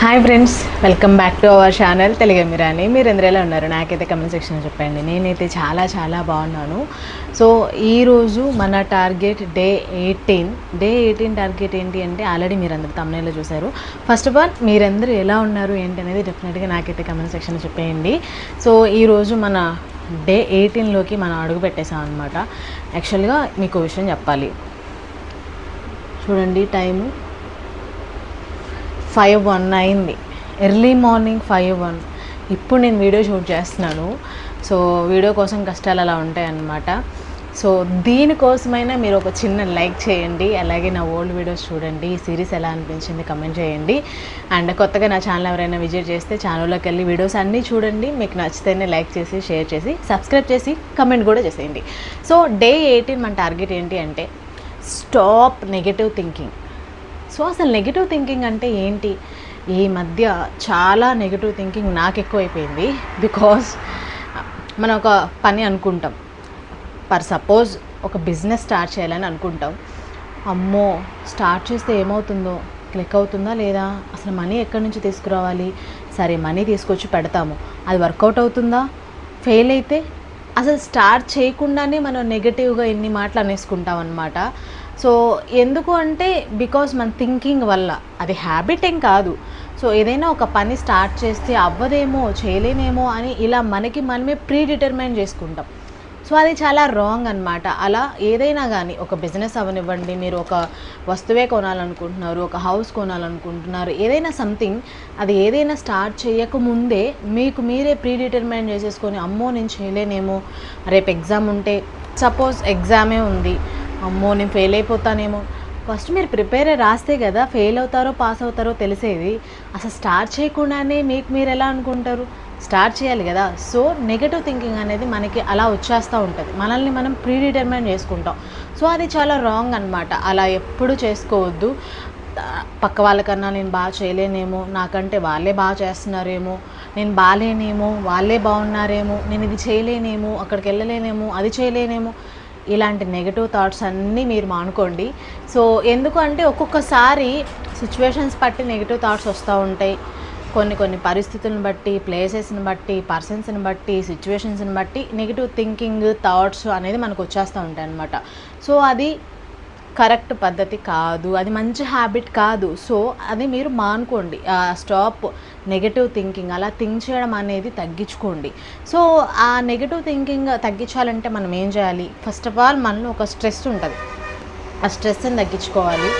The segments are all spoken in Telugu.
Hi friends, welcome back to our channel Telugu Mirani. మీరు ఎందులో ఉన్నారు? నాకైతే కమెంట్ సెక్షన్లో చెప్పండి. నేనైతే చాలా బాగున్నాను. సో ఈరోజు మన టార్గెట్ డే 18 టార్గెట్ ఏంటి అంటే ఆల్రెడీ మీరు అందరూ తమ్ముళ్ళు చూశారు. ఫస్ట్ ఆఫ్ ఆల్ మీరందరూ ఎలా ఉన్నారు ఏంటి అనేది డెఫినెట్గా నాకైతే కమెంట్ సెక్షన్లో చెప్పేయండి. సో ఈరోజు మన డే 18లోకి మనం అడుగు పెట్టేసాం అనమాట. యాక్చువల్గా మీకు విషయం చెప్పాలి. చూడండి, టైము 5:01 అయింది. Early morning 5:01. ఇప్పుడు నేను వీడియో షూట్ చేస్తున్నాను. సో వీడియో కోసం కష్టాలు అలా ఉంటాయన్నమాట. సో దీనికోసమైనా మీరు ఒక చిన్న లైక్ చేయండి. అలాగే నా ఓల్డ్ వీడియోస్ చూడండి. ఈ సిరీస్ ఎలా అనిపించింది కమెంట్ చేయండి. అండ్ కొత్తగా నా ఛానల్ ఎవరైనా విజిట్ చేస్తే ఛానల్లోకి వెళ్ళి వీడియోస్ అన్నీ చూడండి. మీకు నచ్చితేనే లైక్ చేసి, షేర్ చేసి, సబ్స్క్రైబ్ చేసి, కమెంట్ కూడా చేసేయండి. సో డే 18 మన టార్గెట్ ఏంటి అంటే స్టాప్ నెగటివ్ థింకింగ్. సో అసలు నెగిటివ్ థింకింగ్ అంటే ఏంటి? ఈ మధ్య చాలా నెగిటివ్ థింకింగ్ నాకు ఎక్కువైపోయింది. బికాస్ మనం ఒక పని అనుకుంటాం, సపోజ్ ఒక బిజినెస్ స్టార్ట్ చేయాలని అనుకుంటాం. అమ్మో, స్టార్ట్ చేస్తే ఏమవుతుందో, క్లిక్ అవుతుందా లేదా, అసలు మనీ ఎక్కడి నుంచి తీసుకురావాలి, సరే మనీ తీసుకొచ్చి పెడతాము, అది వర్కౌట్ అవుతుందా, ఫెయిల్ అయితే అసలు స్టార్ట్ చేయకుండానే మనం నెగిటివ్గా ఎన్ని మాటలు అనేసుకుంటాం అన్నమాట. సో ఎందుకు అంటే బికాజ్ మన థింకింగ్ వల్ల, అది హ్యాబిట్ ఏం కాదు. సో ఏదైనా ఒక పని స్టార్ట్ చేస్తే అవ్వదేమో, చేయలేనేమో అని ఇలా మనకి మనమే ప్రీ డిటర్మైన్ చేసుకుంటాం. సో అది చాలా రాంగ్ అనమాట. అలా ఏదైనా కానీ ఒక బిజినెస్ అవనివ్వండి, మీరు ఒక వస్తువే కొనాలనుకుంటున్నారు, ఒక హౌస్ కొనాలనుకుంటున్నారు, ఏదైనా సంథింగ్, అది ఏదైనా స్టార్ట్ చేయకముందే మీకు మీరే ప్రీ డిటర్మైన్ చేసేసుకొని అమ్మో నేను చేయలేనేమో, రేపు ఎగ్జామ్ ఉంటే, సపోజ్ ఎగ్జామే ఉంది, అమ్మో నేను ఫెయిల్ అయిపోతానేమో. ఫస్ట్ మీరు ప్రిపేర్ రాస్తే కదా ఫెయిల్ అవుతారో పాస్ అవుతారో తెలిసేది. అసలు స్టార్ట్ చేయకుండానే మీకు మీరు ఎలా అనుకుంటారు? స్టార్ట్ చేయాలి కదా. సో నెగటివ్ థింకింగ్ అనేది మనకి అలా వచ్చేస్తూ ఉంటుంది, మనల్ని మనం ప్రీ డిటర్మైన్ చేసుకుంటాం. సో అది చాలా రాంగ్ అనమాట. అలా ఎప్పుడు చేసుకోవద్దు. పక్క వాళ్ళకన్నా నేను బాగా చేయలేనేమో, నాకంటే వాళ్ళే బాగా చేస్తున్నారేమో, నేను బాగాలేనేమో, వాళ్ళే బాగున్నారేమో, నేను ఇది చేయలేనేమో, అక్కడికి వెళ్ళలేనేమో, అది చేయలేనేమో, ఇలాంటి నెగటివ్ థాట్స్ అన్నీ మీరు మానుకోండి. సో ఎందుకు అంటే ఒక్కొక్కసారి సిచ్యువేషన్స్ బట్టి నెగటివ్ థాట్స్ వస్తూ ఉంటాయి. కొన్ని పరిస్థితులను బట్టి, ప్లేసెస్ని బట్టి, పర్సన్స్ని బట్టి, సిచ్యువేషన్స్ని బట్టి నెగిటివ్ థింకింగ్ థాట్స్ అనేది మనకు వచ్చేస్తూ ఉంటాయి అన్నమాట. సో అది కరెక్ట్ పద్ధతి కాదు, అది మంచి హ్యాబిట్ కాదు. సో అది మీరు మానుకోండి. స్టాప్ నెగటివ్ థింకింగ్, అలా థింక్ చేయడం అనేది తగ్గించుకోండి. సో ఆ నెగటివ్ థింకింగ్ తగ్గించాలంటే మనం ఏం చేయాలి? ఫస్ట్ ఆఫ్ ఆల్ మనలో ఒక స్ట్రెస్ ఉంటుంది, ఆ స్ట్రెస్ని తగ్గించుకోవాలి.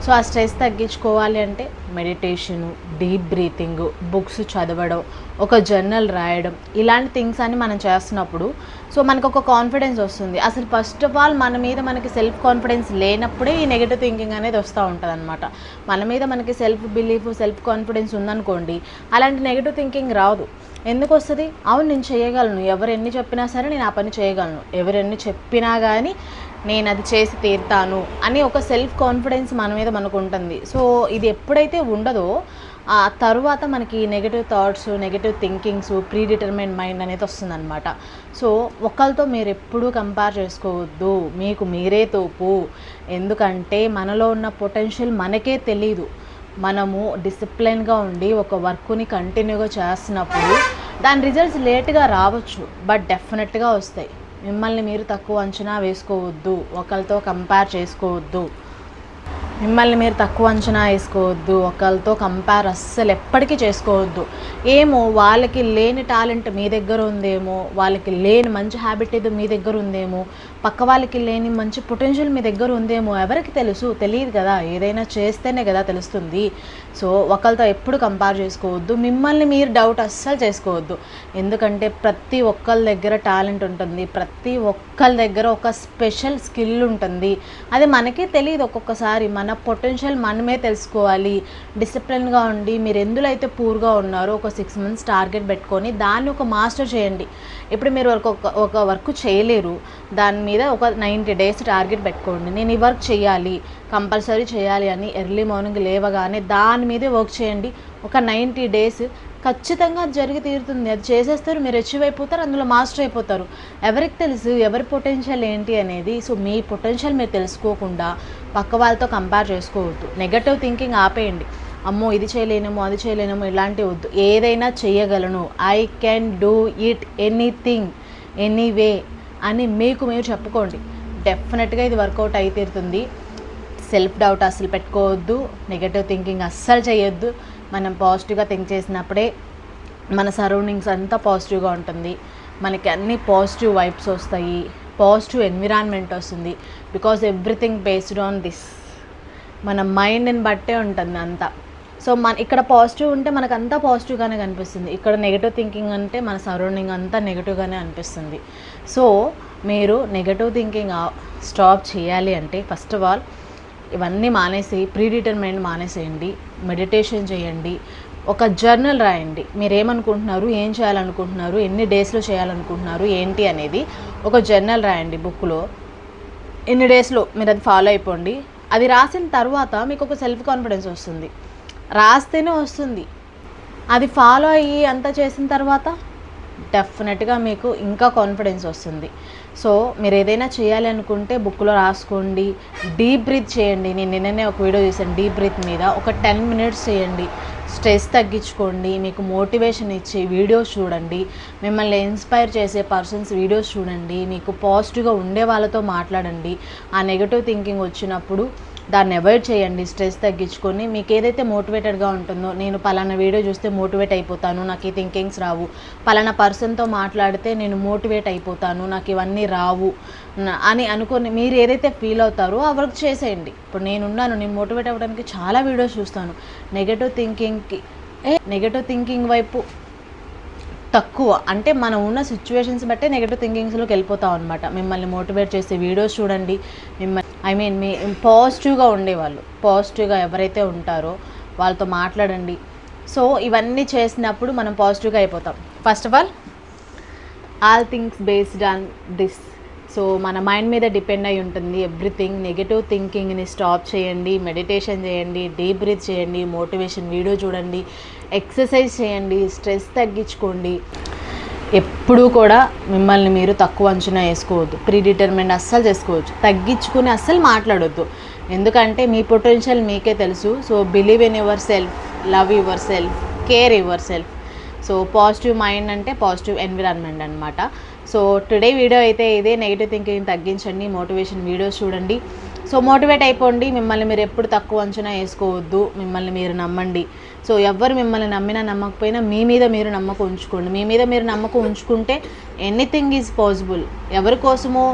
సో ఆ స్ట్రెస్ తగ్గించుకోవాలి అంటే మెడిటేషను, డీప్ బ్రీతింగ్, బుక్స్ చదవడం, ఒక జర్నల్ రాయడం, ఇలాంటి థింగ్స్ అన్ని మనం చేస్తున్నప్పుడు సో మనకు ఒక కాన్ఫిడెన్స్ వస్తుంది. అసలు ఫస్ట్ ఆఫ్ ఆల్ మన మీద మనకి సెల్ఫ్ కాన్ఫిడెన్స్ లేనప్పుడే ఈ నెగటివ్ థింకింగ్ అనేది వస్తూ ఉంటుంది అనమాట. మన మీద మనకి సెల్ఫ్ బిలీఫ్, సెల్ఫ్ కాన్ఫిడెన్స్ ఉందనుకోండి, అలాంటి నెగటివ్ థింకింగ్ రాదు. ఎందుకు వస్తుంది? అవును నేను చేయగలను, ఎవరు ఎన్ని చెప్పినా సరే నేను ఆ పని చేయగలను, ఎవరెన్ని చెప్పినా కానీ నేను అది చేసి తీరుతాను అని ఒక సెల్ఫ్ కాన్ఫిడెన్స్ మన మీద మనకు ఉంటుంది. సో ఇది ఎప్పుడైతే ఉండదో ఆ తరువాత మనకి negative thoughts, negative thinkings, pre determine mind అనేది వస్తుందన్నమాట. సో ఒకరితో మీరు ఎప్పుడూ కంపేర్ చేసుకోవద్దు, మీకు మీరే తోపు. ఎందుకంటే మనలో ఉన్న పొటెన్షియల్ మనకే తెలీదు. మనము డిసిప్లిన్గా ఉండి ఒక వర్క్ని కంటిన్యూగా చేస్తున్నప్పుడు దాని రిజల్ట్స్ లేట్గా రావచ్చు, బట్ డెఫినెట్గా వస్తాయి. మిమ్మల్ని మీరు తక్కువ అంచనా వేసుకోవద్దు, ఒకరితో కంపేర్ చేసుకోవద్దు, మిమ్మల్ని మీరు తక్కువ అంచనా వేసుకోవద్దు, ఒకరితో కంపేర్ అస్సలు ఎప్పటికీ చేసుకోవద్దు. ఏమో వాళ్ళకి లేని టాలెంట్ మీ దగ్గర ఉందేమో, వాళ్ళకి లేని మంచి హ్యాబిట్ ఏదో మీ దగ్గర ఉందేమో, పక్క వాళ్ళకి లేని మంచి పొటెన్షియల్ మీ దగ్గర ఉందేమో, ఎవరికి తెలుసు? తెలియదు కదా, ఏదైనా చేస్తేనే కదా తెలుస్తుంది. సో ఒకరితో ఎప్పుడు కంపేర్ చేసుకోవద్దు, మిమ్మల్ని మీరు డౌట్ అస్సలు చేసుకోవద్దు. ఎందుకంటే ప్రతి ఒక్కరి దగ్గర టాలెంట్ ఉంటుంది, ప్రతి ఒక్కరి దగ్గర ఒక స్పెషల్ స్కిల్ ఉంటుంది. అది మనకే తెలియదు ఒక్కొక్కసారి. మన పొటెన్షియల్ మనమే తెలుసుకోవాలి. డిసిప్లిన్గా ఉండి మీరు ఎందులో అయితే పూర్గా ఉన్నారో ఒక 6 months టార్గెట్ పెట్టుకొని దాన్ని ఒక మాస్టర్ చేయండి. ఇప్పుడు మీరు ఒక వర్క్ చేయలేరు, దాని మీద ఒక 90 days టార్గెట్ పెట్టుకోండి. నేను ఈ వర్క్ చేయాలి, కంపల్సరీ చేయాలి అని ఎర్లీ మార్నింగ్ లేవగానే దాని మీదే వర్క్ చేయండి. ఒక 90 days ఖచ్చితంగా అది జరిగి తీరుతుంది. అది చేసేస్తారు, మీరు అచీవ్ అయిపోతారు, అందులో మాస్టర్ అయిపోతారు. ఎవరికి తెలుసు ఎవరి పొటెన్షియల్ ఏంటి అనేది? సో మీ పొటెన్షియల్ మీరు తెలుసుకోకుండా పక్క వాళ్ళతో కంపేర్ చేసుకోవద్దు. నెగటివ్ థింకింగ్ ఆపేయండి. అమ్మో ఇది చేయలేనేమో అది చేయలేనేమో ఇలాంటివి వద్దు. ఏదైనా చేయగలను, I can do it anything anyway అని మీకు మీరు చెప్పుకోండి. డెఫినెట్గా ఇది వర్కౌట్ అయి తీరుతుంది. సెల్ఫ్ డౌట్ అస్సలు పెట్టుకోవద్దు, నెగటివ్ థింకింగ్ అస్సలు చేయొద్దు. మనం పాజిటివ్గా థింక్ చేసినప్పుడే మన సరౌండింగ్స్ అంతా పాజిటివ్గా ఉంటుంది, మనకి అన్ని పాజిటివ్ వైబ్స్ వస్తాయి, పాజిటివ్ ఎన్విరాన్మెంట్ వస్తుంది. Because everything based on this, మన మైండ్ని బట్టే ఉంటుంది అంతా. సో ఇక్కడ పాజిటివ్ ఉంటే మనకు అంతా పాజిటివ్గానే కనిపిస్తుంది, ఇక్కడ నెగటివ్ థింకింగ్ అంటే మన సరౌండింగ్ అంతా నెగటివ్గానే అనిపిస్తుంది. సో మీరు నెగటివ్ థింకింగ్ స్టాప్ చేయాలి అంటే ఫస్ట్ ఆఫ్ ఆల్ ఇవన్నీ మానేసి ప్రీడిటర్మైండ్ మానేసేయండి, మెడిటేషన్ చేయండి, ఒక జర్నల్ రాయండి. మీరు ఏమనుకుంటున్నారు, ఏం చేయాలనుకుంటున్నారు, ఎన్ని డేస్లో చేయాలనుకుంటున్నారు ఏంటి అనేది ఒక జర్నల్ రాయండి బుక్లో. ఎన్ని డేస్లో మీరు అది ఫాలో అయిపోండి. అది రాసిన తర్వాత మీకు ఒక సెల్ఫ్ కాన్ఫిడెన్స్ వస్తుంది, రాస్తేనే వస్తుంది. అది ఫాలో అయ్యి అంతా చేసిన తర్వాత డెఫినెట్గా మీకు ఇంకా కాన్ఫిడెన్స్ వస్తుంది. సో మీరు ఏదైనా చేయాలి అనుకుంటే బుక్లో రాసుకోండి, డీప్ బ్రీత్ చేయండి. నేను నిన్ననే ఒక వీడియో చేశాను డీప్ బ్రీత్ మీద, ఒక 10 minutes చేయండి. స్ట్రెస్ తగ్గించుకోండి, మీకు మోటివేషన్ ఇచ్చే వీడియోస్ చూడండి, మిమ్మల్ని ఇన్స్పైర్ చేసే పర్సన్స్ వీడియోస్ చూడండి, మీకు పాజిటివ్గా ఉండే వాళ్ళతో మాట్లాడండి. ఆ నెగటివ్ థింకింగ్ వచ్చినప్పుడు దాన్ని అవాయిడ్ చేయండి, స్ట్రెస్ తగ్గించుకొని. మీకు ఏదైతే మోటివేటెడ్గా ఉంటుందో, నేను పలానా వీడియో చూస్తే మోటివేట్ అయిపోతాను, నాకు ఈ థింకింగ్స్ రావు, పలానా పర్సన్తో మాట్లాడితే నేను మోటివేట్ అయిపోతాను, నాకు ఇవన్నీ రావు అని అనుకొని మీరు ఏదైతే ఫీల్ అవుతారో ఆ వర్క్ చేసేయండి. ఇప్పుడు నేను మోటివేట్ అవ్వడానికి చాలా వీడియోస్ చూస్తాను. నెగటివ్ థింకింగ్ వైపు తక్కువ, అంటే మనం ఉన్న సిచ్యువేషన్స్ బట్టే నెగటివ్ థింకింగ్స్లోకి వెళ్ళిపోతాం అనమాట. మిమ్మల్ని మోటివేట్ చేసే వీడియోస్ చూడండి, మీ పాజిటివ్గా ఉండేవాళ్ళు, పాజిటివ్గా ఎవరైతే ఉంటారో వాళ్ళతో మాట్లాడండి. సో ఇవన్నీ చేసినప్పుడు మనం పాజిటివ్గా అయిపోతాం. First of all things based on this. So మన మైండ్ మీద డిపెండ్ అయి ఉంటుంది ఎవ్రీథింగ్. నెగటివ్ థింకింగ్ని స్టాప్ చేయండి, మెడిటేషన్ చేయండి, డీప్ బ్రీత్ చేయండి, మోటివేషన్ వీడియో చూడండి, ఎక్సర్సైజ్ చేయండి, స్ట్రెస్ తగ్గించుకోండి. ఎప్పుడూ కూడా మిమ్మల్ని మీరు తక్కువ అంచనా వేసుకోవద్దు, ప్రీడిటర్మెంట్ అస్సలు చేసుకోవచ్చు, తగ్గించుకుని అస్సలు మాట్లాడొద్దు. ఎందుకంటే మీ పొటెన్షియల్ మీకే తెలుసు. So believe in your self, love your self, care your self. So positive mind అంటే పాజిటివ్ ఎన్విరాన్మెంట్ అనమాట. సో టుడే వీడియో అయితే ఇదే. నెగిటివ్ థింకింగ్ తగ్గించండి, మోటివేషన్ వీడియోస్ చూడండి. సో మోటివేట్ అయిపోండి. మిమ్మల్ని మీరు ఎప్పుడు తక్కువ అంచనా వేసుకోవద్దు, మిమ్మల్ని మీరు నమ్మండి. సో ఎవరు మిమ్మల్ని నమ్మినా నమ్మకపోయినా మీ మీద మీరు నమ్మకం ఉంచుకోండి. మీ మీద మీరు నమ్మకం ఉంచుకుంటే ఎనీథింగ్ ఈజ్ పాసిబుల్. ఎవరి కోసమో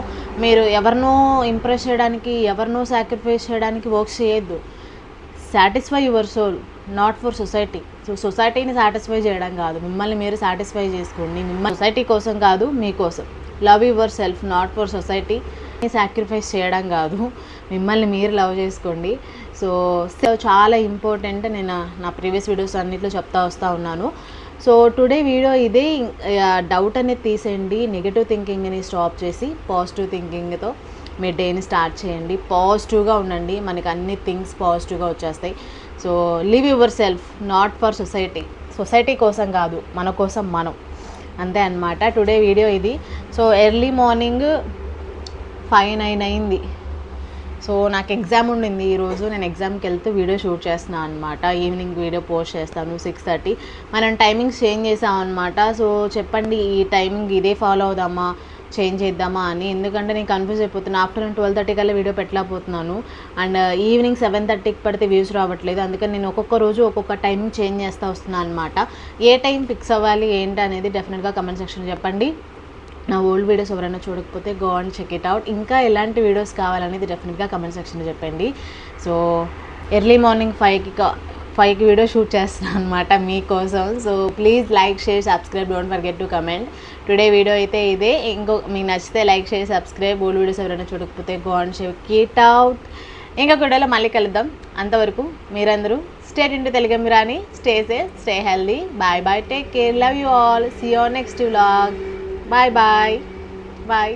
మీరు ఎవరినో ఇంప్రెస్ చేయడానికి, ఎవరినో సాక్రిఫైస్ చేయడానికి వర్క్ చేయొద్దు. Satisfy your soul, not for society. So సొసైటీని సాటిస్ఫై చేయడం కాదు, మిమ్మల్ని మీరు సాటిస్ఫై చేసుకోండి. మిమ్మల్ని సొసైటీ కోసం కాదు, మీకోసం. Love your self, not for society. Sacrifice చేయడం కాదు, మిమ్మల్ని మీరు లవ్ చేసుకోండి. సో చాలా ఇంపార్టెంట్. నేను నా ప్రీవియస్ వీడియోస్ అన్నిట్లో చెప్తా వస్తూ ఉన్నాను. సో టుడే వీడియో ఇదే. డౌట్ అనేది తీసేయండి, నెగటివ్ థింకింగ్ని స్టాప్ చేసి పాజిటివ్ థింకింగ్తో మీ డేని స్టార్ట్ చేయండి. పాజిటివ్గా ఉండండి, మనకి అన్ని థింగ్స్ పాజిటివ్గా వచ్చేస్తాయి. So live your self, not for society. Society కోసం కాదు, మన కోసం మనం. అంతే అన్నమాట టుడే వీడియో ఇది. సో ఎర్లీ మార్నింగ్ 5-9 అయింది. సో నాకు ఎగ్జామ్ ఉండింది ఈరోజు. నేను ఎగ్జామ్కి వెళ్తూ వీడియో షూట్ చేస్తున్నాను అనమాట. ఈవినింగ్ వీడియో పోస్ట్ చేస్తాను 6:30. మనం టైమింగ్స్ చేంజ్ చేసాం అనమాట. సో చెప్పండి, ఈ టైమింగ్ ఇదే ఫాలో అవుదామా, చేంజ్ చేద్దామా అని. ఎందుకంటే నేను కన్ఫ్యూజ్ అయిపోతున్నాను. ఆఫ్టర్నూన్ 12:30 కల్లా వీడియో పెట్టలేకపోతున్నాను, అండ్ ఈవినింగ్ 7:30కి పడితే వ్యూస్ రావట్లేదు. అందుకని నేను ఒక్కొక్క రోజు ఒక్కొక్క టైమింగ్ చేంజ్ చేస్తూ వస్తున్నాను అనమాట. ఏ టైం ఫిక్స్ అవ్వాలి ఏంటి అనేది డెఫినెట్గా కమెంట్ సెక్షన్లో చెప్పండి. నా ఓల్డ్ వీడియోస్ ఎవరైనా చూడకపోతే go and check it out. ఇంకా ఎలాంటి వీడియోస్ కావాలనేది డెఫినెట్గా కమెంట్ సెక్షన్లో చెప్పండి. సో ఎర్లీ మార్నింగ్ 5కి వీడియో షూట్ చేస్తున్నాను అనమాట మీకోసం. So please like, share, subscribe, don't forget to comment. Today video అయితే ఇదే. మీకు నచ్చితే like, share, subscribe. Old videos ఎవరైనా చూడకపోతే go and check it out. ఇంకొక వీడియోలో మళ్ళీ కలుద్దాం. అంతవరకు మీరందరూ stay tuned to Telugammirani. Stay safe, stay healthy. Bye bye, take care, love you all. See you next vlog. Bye bye. Bye.